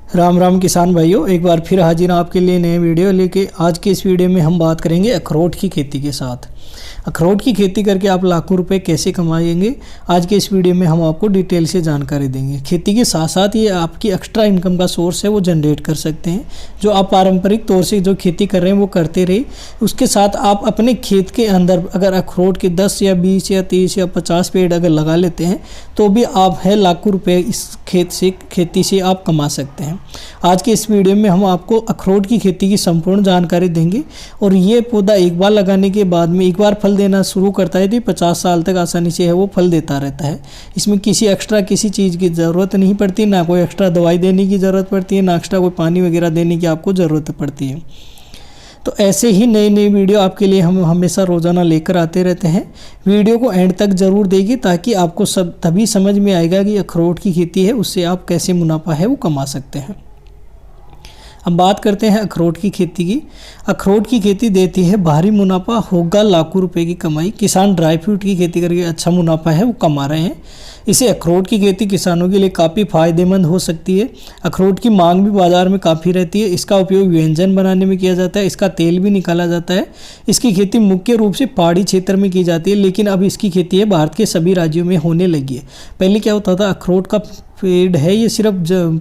राम राम किसान भाइयों, एक बार फिर हाजिर हूं आपके लिए नए वीडियो लेके। आज के इस वीडियो में हम बात करेंगे अखरोट की खेती के साथ। अखरोट की खेती करके आप लाखों रुपए कैसे कमाएंगे, आज के इस वीडियो में हम आपको डिटेल से जानकारी देंगे। खेती के साथ साथ ये आपकी एक्स्ट्रा इनकम का सोर्स है, वो जनरेट कर सकते हैं। जो आप पारंपरिक तौर से जो खेती कर रहे हैं वो करते रहे, उसके साथ आप अपने खेत के अंदर अगर अखरोट के 10 या 20 या 30 या 50 पेड़ अगर लगा लेते हैं तो भी आप है लाखों रुपए इस खेती से आप कमा सकते हैं। आज के इस वीडियो में हम आपको अखरोट की खेती की संपूर्ण जानकारी देंगे। और ये पौधा एक बार लगाने के बाद में एक बार फल देना शुरू करता है तो 50 साल तक आसानी से है वो फल देता रहता है। इसमें किसी एक्स्ट्रा किसी चीज़ की ज़रूरत नहीं पड़ती, ना कोई एक्स्ट्रा दवाई देने की ज़रूरत पड़ती है, ना एक्स्ट्रा कोई पानी वगैरह देने की आपको ज़रूरत पड़ती है। तो ऐसे ही नई नई वीडियो आपके लिए हम हमेशा रोज़ाना लेकर आते रहते हैं। वीडियो को एंड तक ज़रूर देखिए ताकि आपको सब तभी समझ में आएगा कि अखरोट की खेती है उससे आप कैसे मुनाफा है वो कमा सकते हैं। अब बात करते हैं अखरोट की खेती की। अखरोट की खेती देती है भारी मुनाफा, होगा लाखों रुपए की कमाई। किसान ड्राई फ्रूट की खेती करके अच्छा मुनाफा है वो कमा रहे हैं। इसे अखरोट की खेती किसानों के लिए काफ़ी फायदेमंद हो सकती है। अखरोट की मांग भी बाज़ार में काफ़ी रहती है। इसका उपयोग व्यंजन बनाने में किया जाता है, इसका तेल भी निकाला जाता है। इसकी खेती मुख्य रूप से पहाड़ी क्षेत्र में की जाती है, लेकिन अब इसकी खेती है भारत के सभी राज्यों में होने लगी है। पहले क्या होता था, अखरोट का पेड़ है ये सिर्फ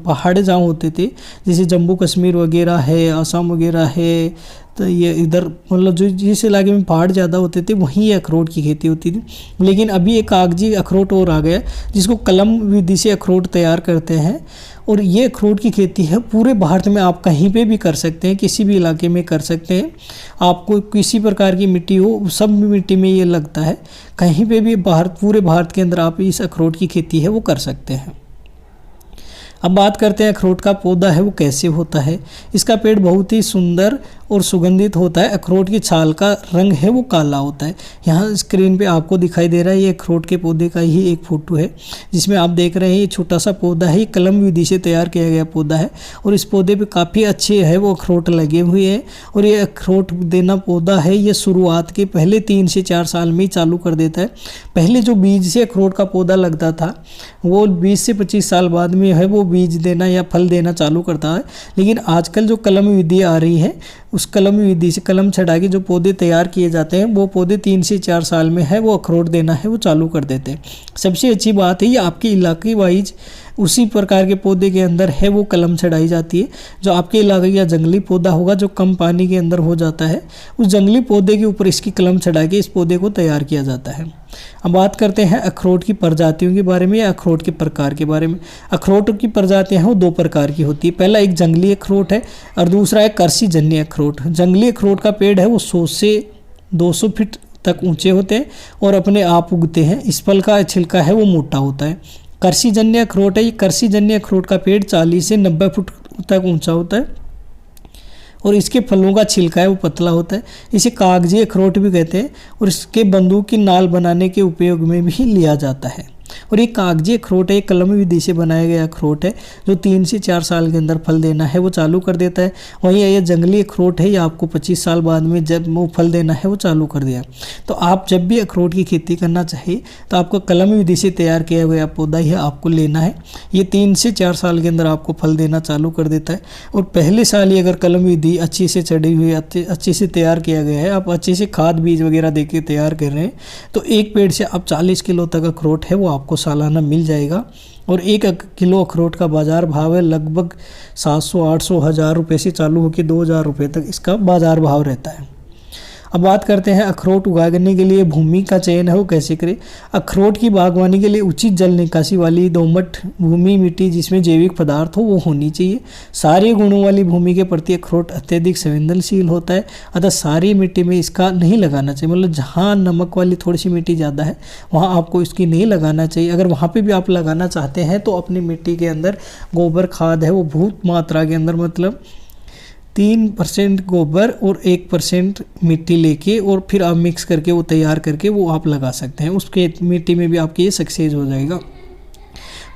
पहाड़ जहाँ होते थे, जैसे जम्मू कश्मीर वगैरह है, असम वगैरह है, तो ये इधर मतलब जो जिस इलाके में पहाड़ ज़्यादा होते थे वहीं ये अखरोट की खेती होती थी। लेकिन अभी एक कागजी अखरोट और आ गया जिसको कलम विधि से अखरोट तैयार करते हैं। और ये अखरोट की खेती है पूरे भारत में आप कहीं पे भी कर सकते हैं, किसी भी इलाके में कर सकते हैं। आपको किसी प्रकार की मिट्टी हो, सब मिट्टी में ये लगता है। कहीं पे भी पूरे भारत के अंदर आप इस अखरोट की खेती है वो कर सकते हैं। अब बात करते हैं अखरोट का पौधा है वो कैसे होता है। इसका पेड़ बहुत ही सुंदर और सुगंधित होता है। अखरोट की छाल का रंग है वो काला होता है। यहाँ स्क्रीन पे आपको दिखाई दे रहा है ये अखरोट के पौधे का ही एक फोटो है, जिसमें आप देख रहे हैं ये छोटा सा पौधा है। ये कलम विधि से तैयार किया गया पौधा है और इस पौधे पे काफ़ी अच्छे है वो अखरोट लगे हुए हैं। और ये अखरोट देना पौधा है ये शुरुआत के पहले 3 से 4 साल में ही चालू कर देता है। पहले जो बीज से अखरोट का पौधा लगता था वो 20 से 25 साल बाद में है वो बीज देना या फल देना चालू करता है। लेकिन आजकल जो कलम विधि आ रही है उस कलम विधि से कलम छड़ा के जो पौधे तैयार किए जाते हैं वो पौधे 3 से 4 साल में है वो अखरोट देना है वो चालू कर देते हैं। सबसे अच्छी बात है ये आपके इलाके वाइज उसी प्रकार के पौधे के अंदर है वो कलम छड़ाई जाती है। जो आपके इलाके का जंगली पौधा होगा जो कम पानी के अंदर हो जाता है, उस जंगली पौधे के ऊपर इसकी कलम चढ़ा के इस पौधे को तैयार किया जाता है। अब बात करते हैं अखरोट की प्रजातियों के बारे में या अखरोट के प्रकार के बारे में। अखरोट की प्रजातियां हैं वो 2 प्रकार की होती है। पहला एक जंगली अखरोट है और दूसरा है कृषिजन्य अखरोट। जंगली अखरोट का पेड़ है वो 100 से 200 फीट तक ऊंचे होते हैं और अपने आप उगते हैं। इस फल का छिलका है वो मोटा होता है। कृषिजन्य अखरोट है, ये कृषिजन्य अखरोट का पेड़ 40 से 90 फुट तक ऊंचा होता है और इसके फलों का छिलका है वो पतला होता है। इसे कागजी अखरोट भी कहते हैं और इसके बंदूक की नाल बनाने के उपयोग में भी लिया जाता है। और ये कागजी अखरोट है, कलम विधि से बनाया गया अखरोट है जो 3 से 4 साल के अंदर फल देना है वो चालू कर देता है। वहीं ये जंगली अखरोट है ये आपको 25 साल बाद में जब वो फल देना है वो चालू कर दिया। तो आप जब भी अखरोट की खेती करना चाहिए तो आपको कलम विधि से तैयार किया गया पौधा ही आपको लेना है। ये 3 से 4 साल के अंदर आपको फल देना चालू कर देता है। और पहले साल ही अगर कलम विधि अच्छी से चढ़ी हुई अच्छे से तैयार किया गया है, आप अच्छे से खाद बीज वगैरह दे के तैयार कर रहे हैं, तो एक पेड़ से आप 40 किलो तक अखरोट है वो आपको सालाना मिल जाएगा। और 1 किलो अखरोट का बाज़ार भाव है लगभग 700-800 हज़ार रुपये से चालू होकर 2000 रुपये तक इसका बाज़ार भाव रहता है। अब बात करते हैं अखरोट उगाने के लिए भूमि का चयन है वो कैसे करें। अखरोट की बागवानी के लिए उचित जल निकासी वाली दोमट भूमि मिट्टी जिसमें जैविक पदार्थ हो वो होनी चाहिए। सारे गुणों वाली भूमि के प्रति अखरोट अत्यधिक संवेदनशील होता है, अतः सारी मिट्टी में इसका नहीं लगाना चाहिए। मतलब जहाँ नमक वाली थोड़ी सी मिट्टी ज़्यादा है वहाँ आपको इसकी नहीं लगाना चाहिए। अगर वहाँ पर भी आप लगाना चाहते हैं तो अपनी मिट्टी के अंदर गोबर खाद है वो बहुत मात्रा के अंदर मतलब 3% गोबर और 1% मिट्टी लेके और फिर आप मिक्स करके वो तैयार करके वो आप लगा सकते हैं। उसके मिट्टी में भी आपके ये सक्सेस हो जाएगा।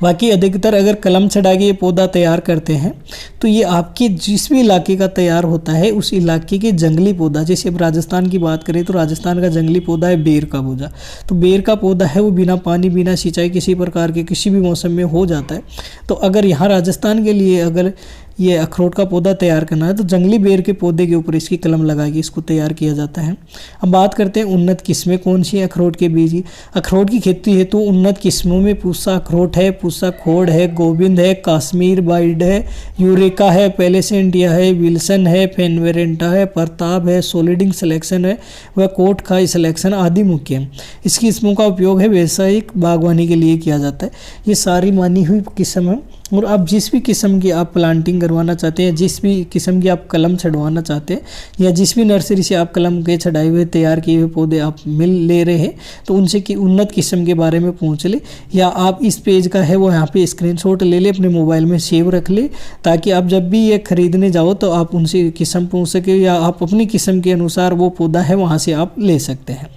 बाकी अधिकतर अगर कलम चढ़ा के ये पौधा तैयार करते हैं तो ये आपके जिस भी इलाके का तैयार होता है उस इलाके के जंगली पौधा, जैसे अब राजस्थान की बात करें तो राजस्थान का जंगली पौधा है बेर का पौधा। तो बेर का पौधा है वो बिना पानी बिना सिंचाई किसी प्रकार के किसी भी मौसम में हो जाता है। तो अगर यहाँ राजस्थान के लिए अगर ये अखरोट का पौधा तैयार करना है तो जंगली बेर के पौधे के ऊपर इसकी कलम लगा के इसको तैयार किया जाता है। अब बात करते हैं उन्नत किस्में कौन सी है अखरोट के बीज की। अखरोट की खेती हेतु उन्नत किस्मों में पूसा अखरोट है, पूसा खोड़ है, गोविंद है, कश्मीर वाइल्ड है, यूरेका है, पैलेसेंटिया है, विल्सन है, फेनवेरेंटा है, प्रताप है, सोलिडिंग सिलेक्शन है व कोट खाई सिलेक्शन आदि मुख्य है। इस किस्मों का उपयोग है व्यावसायिक बागवानी के लिए किया जाता है। ये सारी मानी हुई किस्म है और आप जिस भी किस्म की आप प्लांटिंग करवाना चाहते हैं, जिस भी किस्म की आप कलम छड़वाना चाहते हैं या जिस भी नर्सरी से आप कलम के छड़ाए हुए तैयार किए हुए पौधे आप मिल ले रहे हैं तो उनसे की उन्नत किस्म के बारे में पूछ ले, या आप इस पेज का है वो यहाँ पे स्क्रीनशॉट ले ले, अपने मोबाइल में सेव रख ले, ताकि आप जब भी ये खरीदने जाओ तो आप उनसे किस्म पूछ सके या आप अपनी किस्म के अनुसार वो पौधा है वहाँ से आप ले सकते हैं।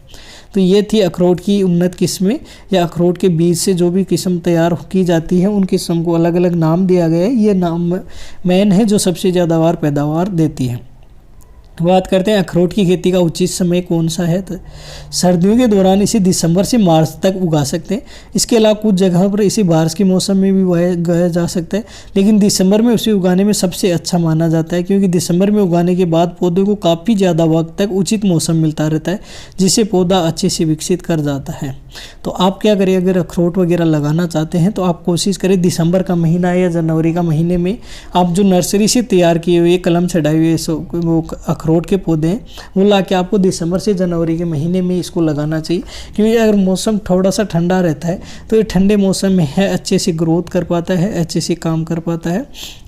तो ये थी अखरोट की उन्नत किस्में या अखरोट के बीज से जो भी किस्म तैयार की जाती है उन किस्म को अलग अलग नाम दिया गया है। ये नाम मेन है जो सबसे ज़्यादा पैदावार देती है। बात करते हैं अखरोट की खेती का उचित समय कौन सा है। तो सर्दियों के दौरान इसे दिसंबर से मार्च तक उगा सकते हैं। इसके अलावा कुछ जगहों पर इसे बारिश के मौसम में भी उगाया जा सकता है, लेकिन दिसंबर में उसे उगाने में सबसे अच्छा माना जाता है, क्योंकि दिसंबर में उगाने के बाद पौधे को काफ़ी ज़्यादा वक्त तक उचित मौसम मिलता रहता है, जिससे पौधा अच्छे से विकसित कर जाता है। तो आप क्या करें, अगर अखरोट वगैरह लगाना चाहते हैं तो आप कोशिश करें दिसंबर का महीना या जनवरी का महीने में आप जो नर्सरी से तैयार किए हुए कलम चढ़ाए हुए वो अखरोट के पौधे हैं वो ला के आपको दिसंबर से जनवरी के महीने में इसको लगाना चाहिए, क्योंकि अगर मौसम थोड़ा सा ठंडा रहता है तो ये ठंडे मौसम में है अच्छे से ग्रोथ कर पाता है, अच्छे से काम कर पाता है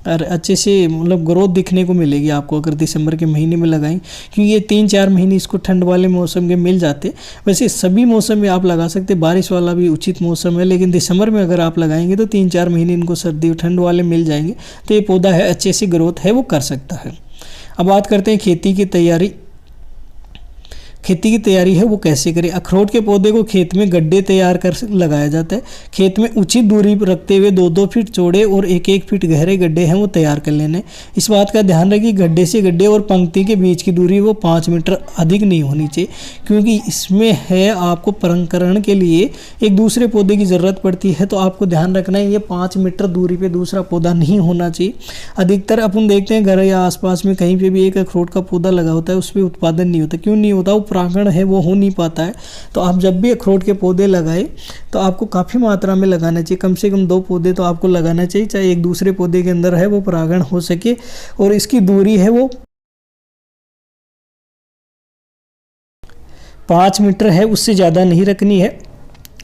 और अच्छे से मतलब ग्रोथ दिखने को मिलेगी आपको अगर दिसंबर के महीने में लगाएं, क्योंकि ये 3-4 महीने इसको ठंड वाले मौसम के मिल जाते। वैसे सभी मौसम में आप लगा सकते, बारिश वाला भी उचित मौसम है, लेकिन दिसंबर में अगर आप लगाएंगे तो 3-4 महीने इनको सर्दी ठंड वाले मिल जाएंगे, तो ये पौधा है अच्छे से ग्रोथ है वो कर सकता है। अब बात करते हैं खेती की तैयारी। खेती की तैयारी है वो कैसे करें। अखरोट के पौधे को खेत में गड्ढे तैयार कर लगाया जाता है। खेत में उचित दूरी रखते हुए 2-2 फीट चौड़े और 1-1 फीट गहरे गड्ढे हैं वो तैयार कर लेने। इस बात का ध्यान रखें गड्ढे से गड्ढे और पंक्ति के बीच की दूरी वो 5 मीटर अधिक नहीं होनी चाहिए, क्योंकि इसमें है आपको परंकरण के लिए एक दूसरे पौधे की ज़रूरत पड़ती है। तो आपको ध्यान रखना है ये 5 मीटर दूरी पर दूसरा पौधा नहीं होना चाहिए। अधिकतर अपन देखते हैं घर या आसपास में कहीं पर भी एक अखरोट का पौधा लगा होता है, उस पर उत्पादन नहीं होता। क्यों नहीं होता, वो परागण है वो हो नहीं पाता है। तो आप जब भी अखरोट के पौधे लगाए तो आपको काफ़ी मात्रा में लगाना चाहिए, कम से कम 2 पौधे तो आपको लगाना चाहिए, चाहे एक दूसरे पौधे के अंदर है वो परागण हो सके। और इसकी दूरी है वो 5 मीटर है, उससे ज़्यादा नहीं रखनी है।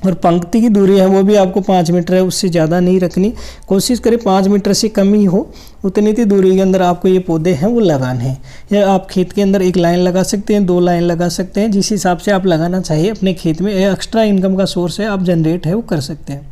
और पंक्ति की दूरी है वो भी आपको 5 मीटर है, उससे ज़्यादा नहीं रखनी। कोशिश करें 5 मीटर से कम ही हो, उतनी ही दूरी के अंदर आपको ये पौधे हैं वो लगाने हैं। या आप खेत के अंदर 1 लाइन लगा सकते हैं, 2 लाइन लगा सकते हैं, जिस हिसाब से आप लगाना चाहिए अपने खेत में। एक्स्ट्रा इनकम का सोर्स है, आप जनरेट है वो कर सकते हैं।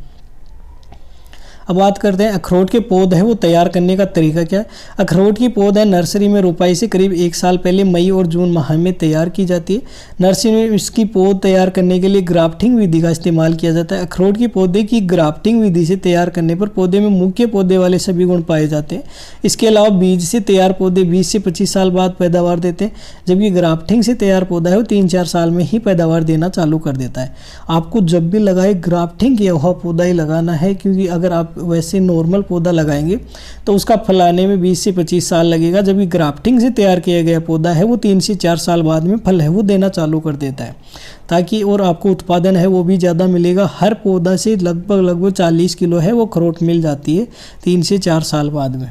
अब बात करते हैं अखरोट के पौध है वो तैयार करने का तरीका क्या है। अखरोट की पौध है नर्सरी में रोपाई से करीब 1 साल पहले मई और जून माह में तैयार की जाती है। नर्सरी में इसकी पौध तैयार करने के लिए ग्राफ्टिंग विधि का इस्तेमाल किया जाता है। अखरोट की पौधे की ग्राफ्टिंग विधि से तैयार करने पर पौधे में मुख्य पौधे वाले सभी गुण पाए जाते हैं। इसके अलावा बीज से तैयार पौधे 20 से 25 साल बाद पैदावार देते हैं, जबकि ग्राफ्टिंग से तैयार पौधा है वो 3-4 साल में ही पैदावार देना चालू कर देता है। आपको जब भी लगाए ग्राफ्टिंग किया हुआ पौधा ही लगाना है, क्योंकि अगर आप वैसे नॉर्मल पौधा लगाएंगे तो उसका फलाने में 20 से 25 साल लगेगा, जबकि ग्राफ्टिंग से तैयार किया गया पौधा है वो 3 से 4 साल बाद में फल है वो देना चालू कर देता है, ताकि और आपको उत्पादन है वो भी ज़्यादा मिलेगा। हर पौधा से लगभग 40 किलो है वो अखरोट मिल जाती है 3 से 4 साल बाद में।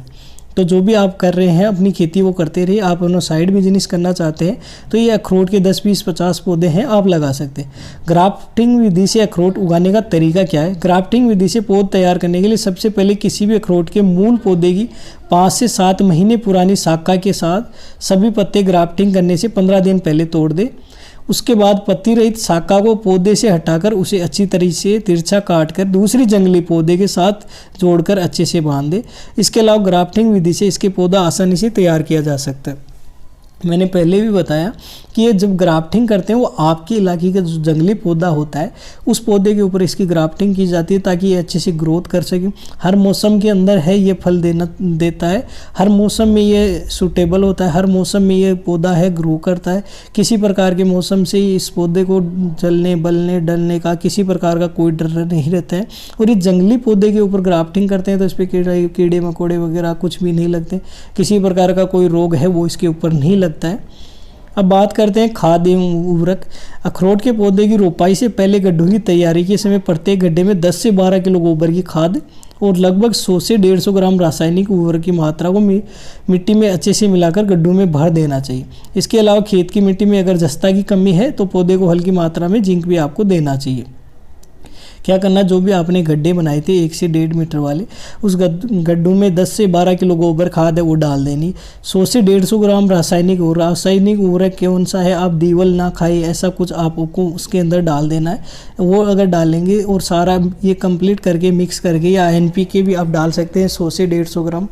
तो जो भी आप कर रहे हैं अपनी खेती वो करते रहिए। आप अपना साइड बिजनेस करना चाहते हैं तो ये अखरोट के 10, 20, 50 पौधे हैं आप लगा सकते हैं। ग्राफ्टिंग विधि से अखरोट उगाने का तरीका क्या है। ग्राफ्टिंग विधि से पौध तैयार करने के लिए सबसे पहले किसी भी अखरोट के मूल पौधे की 5 से 7 महीने पुरानी शाखा के साथ सभी पत्ते ग्राफ्टिंग करने से 15 दिन पहले तोड़ दे। उसके बाद पत्ती रहित शाखा को पौधे से हटाकर उसे अच्छी तरीके से तिरछा काटकर दूसरी जंगली पौधे के साथ जोड़कर अच्छे से बांध दे। इसके अलावा ग्राफ्टिंग विधि से इसके पौधा आसानी से तैयार किया जा सकता है। मैंने पहले भी बताया कि ये जब ग्राफ्टिंग करते हैं वो आपके इलाके का जो जंगली पौधा होता है उस पौधे के ऊपर इसकी ग्राफ्टिंग की जाती है ताकि ये अच्छे से ग्रोथ कर सके। हर मौसम के अंदर है ये फल देता है, हर मौसम में ये सूटेबल होता है, हर मौसम में ये पौधा है ग्रो करता है। किसी प्रकार के मौसम से इस पौधे को जलने बलने डलने का किसी प्रकार का कोई डर नहीं रहता है। और ये जंगली पौधे के ऊपर ग्राफ्टिंग करते हैं तो इस पर कीड़े मकोड़े वगैरह कुछ भी नहीं लगते, किसी प्रकार का कोई रोग है वो इसके ऊपर नहीं लगता है। अब बात करते हैं खाद एवं उर्वरक। अखरोट के पौधे की रोपाई से पहले गड्ढों की तैयारी के समय प्रत्येक गड्ढे में 10 से 12 किलो गोबर की खाद और लगभग 100 से 150 ग्राम रासायनिक उर्वरक की मात्रा को मिट्टी में अच्छे से मिलाकर गड्ढों में भर देना चाहिए। इसके अलावा खेत की मिट्टी में अगर जस्ता की कमी है तो पौधे को हल्की मात्रा में जिंक भी आपको देना चाहिए। क्या करना, जो भी आपने गड्ढे बनाए थे 1 से 1.5 मीटर वाले, उस गड्ढों में 10 से 12 किलो गोबर खाद है वो डाल देनी। 100 से 150 ग्राम रासायनिक उर्वरक कौन सा है, आप दीवल ना खाए ऐसा कुछ आपको उसके अंदर डाल देना है। वो अगर डालेंगे और सारा ये कंप्लीट करके मिक्स करके, या NPK भी आप डाल सकते हैं 100 से 150 ग्राम,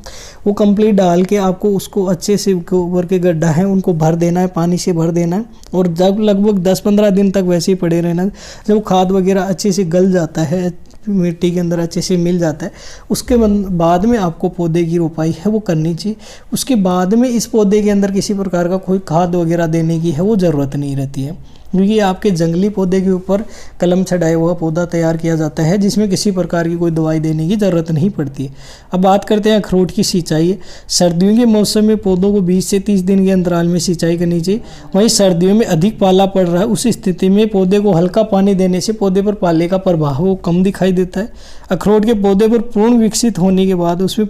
वो कंप्लीट डाल के आपको उसको अच्छे से गोबर के गड्ढा है उनको भर देना है, पानी से भर देना है। और जब लगभग 10-15 दिन तक वैसे ही पड़े रहना, जब खाद वगैरह अच्छे से गल जाता है, मिट्टी के अंदर अच्छे से मिल जाता है, उसके बाद में आपको पौधे की रोपाई है वो करनी चाहिए। उसके बाद में इस पौधे के अंदर किसी प्रकार का कोई खाद वगैरह देने की है वो ज़रूरत नहीं रहती है, क्योंकि आपके जंगली पौधे के ऊपर कलम चढ़ाया हुआ पौधा तैयार किया जाता है जिसमें किसी प्रकार की कोई दवाई देने की ज़रूरत नहीं पड़ती है। अब बात करते हैं अखरोट की सिंचाई। सर्दियों के मौसम में पौधों को 20 से 30 दिन के अंतराल में सिंचाई करनी चाहिए। वहीं सर्दियों में अधिक पाला पड़ रहा है, उस स्थिति में पौधे को हल्का पानी देने से पौधे पर पाले का प्रभाव वो कम दिखाई देता है। अखरोट के पौधे पर पूर्ण विकसित होने के बाद उसमें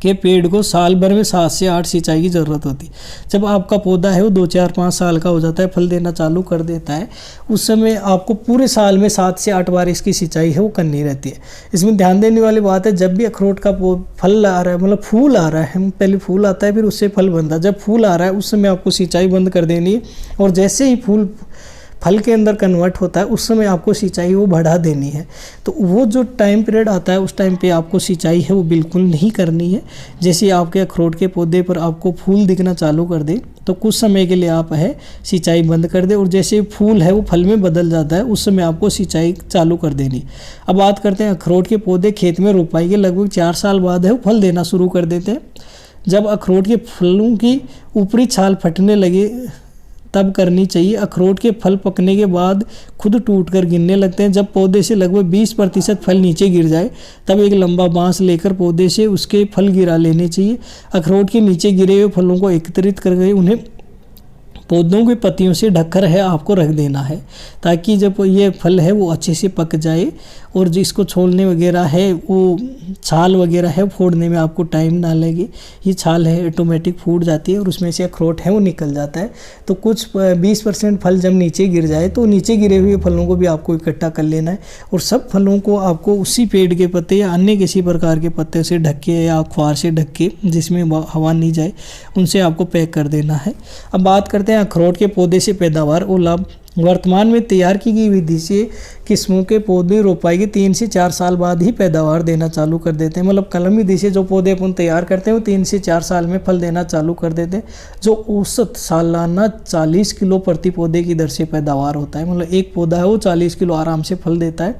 के पेड़ को साल भर में 7 से 8 सिंचाई की ज़रूरत होती है। जब आपका पौधा है वो 2, 4, 5 साल का हो जाता है, फल देना चालू कर देता है, उस समय आपको पूरे साल में 7 से 8 बार इसकी सिंचाई है वो करनी रहती है। इसमें ध्यान देने वाली बात है, जब भी अखरोट का फल आ रहा है, मतलब फूल आ रहा है, पहले फूल आता है फिर उससे फल बनता है, जब फूल आ रहा है उस समय आपको सिंचाई बंद कर देनी है। और जैसे ही फल के अंदर कन्वर्ट होता है उस समय आपको सिंचाई वो बढ़ा देनी है। तो वो जो टाइम पीरियड आता है उस टाइम पे आपको सिंचाई है वो बिल्कुल नहीं करनी है। जैसे आपके अखरोट के पौधे पर आपको फूल दिखना चालू कर दे तो कुछ समय के लिए आप है सिंचाई बंद कर दे, और जैसे फूल है वो फल में बदल जाता है उस समय आपको सिंचाई चालू कर देनी। अब बात करते हैं अखरोट के पौधे खेत में रोपाई के लगभग 4 साल बाद है वो फल देना शुरू कर देते हैं। जब अखरोट के फलों की ऊपरी छाल फटने लगे तब करनी चाहिए। अखरोट के फल पकने के बाद खुद टूटकर गिरने लगते हैं। जब पौधे से लगभग 20% फल नीचे गिर जाए तब एक लंबा बांस लेकर पौधे से उसके फल गिरा लेने चाहिए। अखरोट के नीचे गिरे हुए फलों को एकत्रित करके उन्हें पौधों की पत्तियों से ढककर है आपको रख देना है, ताकि जब ये फल है वो अच्छे से पक जाए और जिसको छोड़ने वगैरह है वो छाल वगैरह है फोड़ने में आपको टाइम ना लगे। ये छाल है ऑटोमेटिक फूट जाती है और उसमें से अखरोट है वो निकल जाता है। तो कुछ 20% फल जब नीचे गिर जाए तो नीचे गिरे हुए फलों को भी आपको इकट्ठा कर लेना है और सब फलों को आपको उसी पेड़ के पत्ते या अन्य किसी प्रकार के पत्ते से ढक के या अखबार से ढक के जिसमें हवा नहीं जाए उनसे आपको पैक कर देना है। अब बात करते हैं अखरोट के पौधे से पैदावार और लाभ। वर्तमान में तैयार की गई विधि से किस्मों के पौधे रोपाई के 3 से 4 साल बाद ही पैदावार देना चालू कर देते हैं। मतलब कलम विधि से जो पौधे अपन तैयार करते हैं वो 3 से 4 साल में फल देना चालू कर देते हैं, जो औसत सालाना 40 किलो प्रति पौधे की दर से पैदावार होता है। मतलब एक पौधा है वो 40 किलो आराम से फल देता है।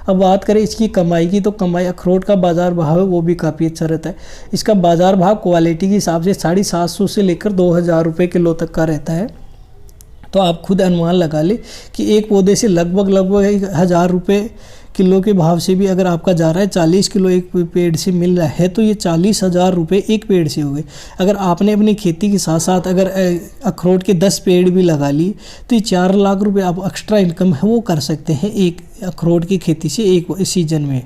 अब बात करें इसकी कमाई की, तो कमाई अखरोट का बाज़ार भाव है वो भी काफ़ी अच्छा रहता है। इसका बाज़ार भाव क्वालिटी के हिसाब से 750 से लेकर 2000 रुपये किलो तक का रहता है। तो आप खुद अनुमान लगा ले कि एक पौधे से लगभग 1000 रुपये किलो के भाव से भी अगर आपका जा रहा है 40 किलो एक पेड़ से मिल रहा है तो ये 40,000 रुपये एक पेड़ से हो गए। अगर आपने अपनी खेती के साथ साथ अगर अखरोट के 10 पेड़ भी लगा लिए तो ये 4 लाख रुपये आप एक्स्ट्रा इनकम है वो कर सकते हैं एक अखरोट की खेती से एक सीजन में।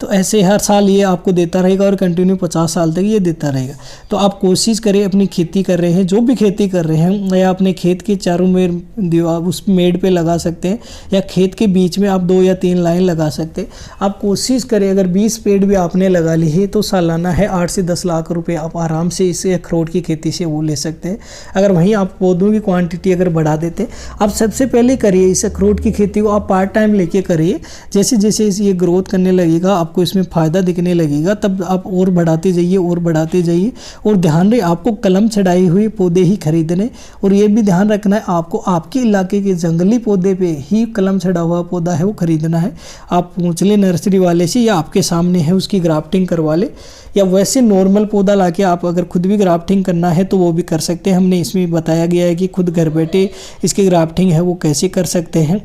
तो ऐसे हर साल ये आपको देता रहेगा और कंटिन्यू 50 साल तक ये देता रहेगा। तो आप कोशिश करें, अपनी खेती कर रहे हैं, जो भी खेती कर रहे हैं, या अपने खेत के चारों में दीवार उस मेड़ पे लगा सकते हैं या खेत के बीच में आप 2 या 3 लाइन लगा सकते हैं। आप कोशिश करें अगर 20 पेड़ भी आपने लगा लिए तो सालाना है 8 से 10 लाख रुपए आप आराम से इसे अखरोट की खेती से वो ले सकते हैं। अगर वहीं आप पौधों की क्वांटिटी अगर बढ़ा देते, आप सबसे पहले करिए इस अखरोट की खेती को आप पार्ट टाइम लेके करिए। जैसे जैसे ये ग्रोथ करने लगेगा, आपको इसमें फ़ायदा दिखने लगेगा, तब आप और बढ़ाते जाइए और बढ़ाते जाइए। और ध्यान रहे आपको कलम चढ़ाई हुई पौधे ही खरीदने, और ये भी ध्यान रखना है आपको आपके इलाके के जंगली पौधे पे ही कलम चढ़ा हुआ पौधा है वो खरीदना है। आप पूछ ले नर्सरी वाले से, या आपके सामने है उसकी ग्राफ्टिंग करवा ले, या वैसे नॉर्मल पौधा लाके आप अगर खुद भी ग्राफ्टिंग करना है तो वो भी कर सकते हैं। हमने इसमें बताया गया है कि खुद घर बैठे इसकी ग्राफ्टिंग है वो कैसे कर सकते हैं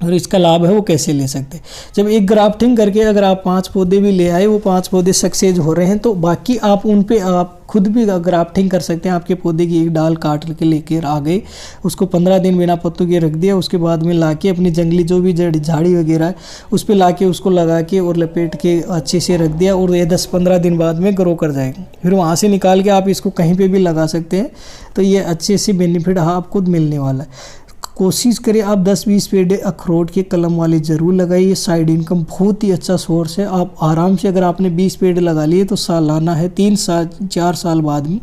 और इसका लाभ है वो कैसे ले सकते हैं। जब एक ग्राफ्टिंग करके अगर आप 5 पौधे भी ले आए, वो 5 पौधे सक्सेस हो रहे हैं, तो बाकी आप उन पे आप खुद भी ग्राफ्टिंग कर सकते हैं। आपके पौधे की एक डाल काट के लेकर आ गए, उसको 15 दिन बिना पत्तों के रख दिया, उसके बाद में लाके अपनी जंगली जो भी झाड़ी वगैरह है उस पर लाके उसको लगा के और लपेट के अच्छे से रख दिया, और ये 10-15 दिन बाद में ग्रो कर जाएगा। फिर वहाँ से निकाल के आप इसको कहीं पर भी लगा सकते हैं। तो ये अच्छे से बेनिफिट आपको मिलने वाला है। कोशिश करें आप 10-20 पेड़ अखरोट के कलम वाले ज़रूर लगाइए। साइड इनकम बहुत ही अच्छा सोर्स है। आप आराम से अगर आपने 20 पेड़ लगा लिए तो सालाना है 3-4 साल बाद में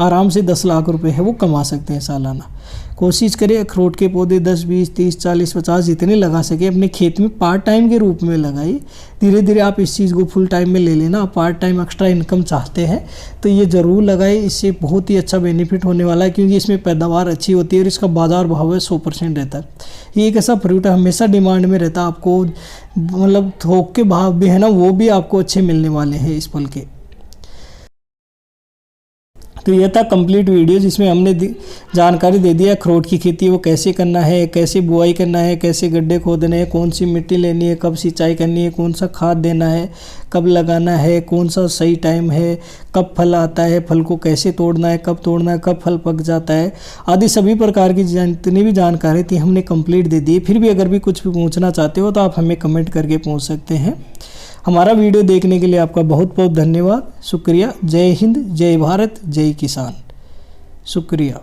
आराम से 10 लाख रुपए है वो कमा सकते हैं सालाना। कोशिश करें अखरोट के पौधे 10, 20, 30, 40, 50 जितने लगा सके अपने खेत में पार्ट टाइम के रूप में लगाइए। धीरे धीरे आप इस चीज़ को फुल टाइम में ले लेना। आप पार्ट टाइम एक्स्ट्रा इनकम चाहते हैं तो ये ज़रूर लगाइए, इससे बहुत ही अच्छा बेनिफिट होने वाला है, क्योंकि इसमें पैदावार अच्छी होती है और इसका बाजार भाव है 100% रहता है। ये एक ऐसा फ्रूट है हमेशा डिमांड में रहता है। आपको मतलब थोक के भाव भी है ना, वो भी आपको अच्छे मिलने वाले हैं इस फल के। तो ये था कंप्लीट वीडियो जिसमें हमने जानकारी दे दिया अखरोट की खेती वो कैसे करना है, कैसे बुआई करना है, कैसे गड्ढे खोदने हैं, कौन सी मिट्टी लेनी है, कब सिंचाई करनी है, कौन सा खाद देना है, कब लगाना है, कौन सा सही टाइम है, कब फल आता है, फल को कैसे तोड़ना है, कब तोड़ना है, कब फल पक जाता है, आदि सभी प्रकार की जितनी भी जानकारी थी हमने कंप्लीट दे दी। फिर भी अगर भी कुछ भी पूछना चाहते हो तो आप हमें कमेंट करके पूछ सकते हैं। हमारा वीडियो देखने के लिए आपका बहुत बहुत धन्यवाद, शुक्रिया। जय हिंद, जय भारत, जय किसान। शुक्रिया।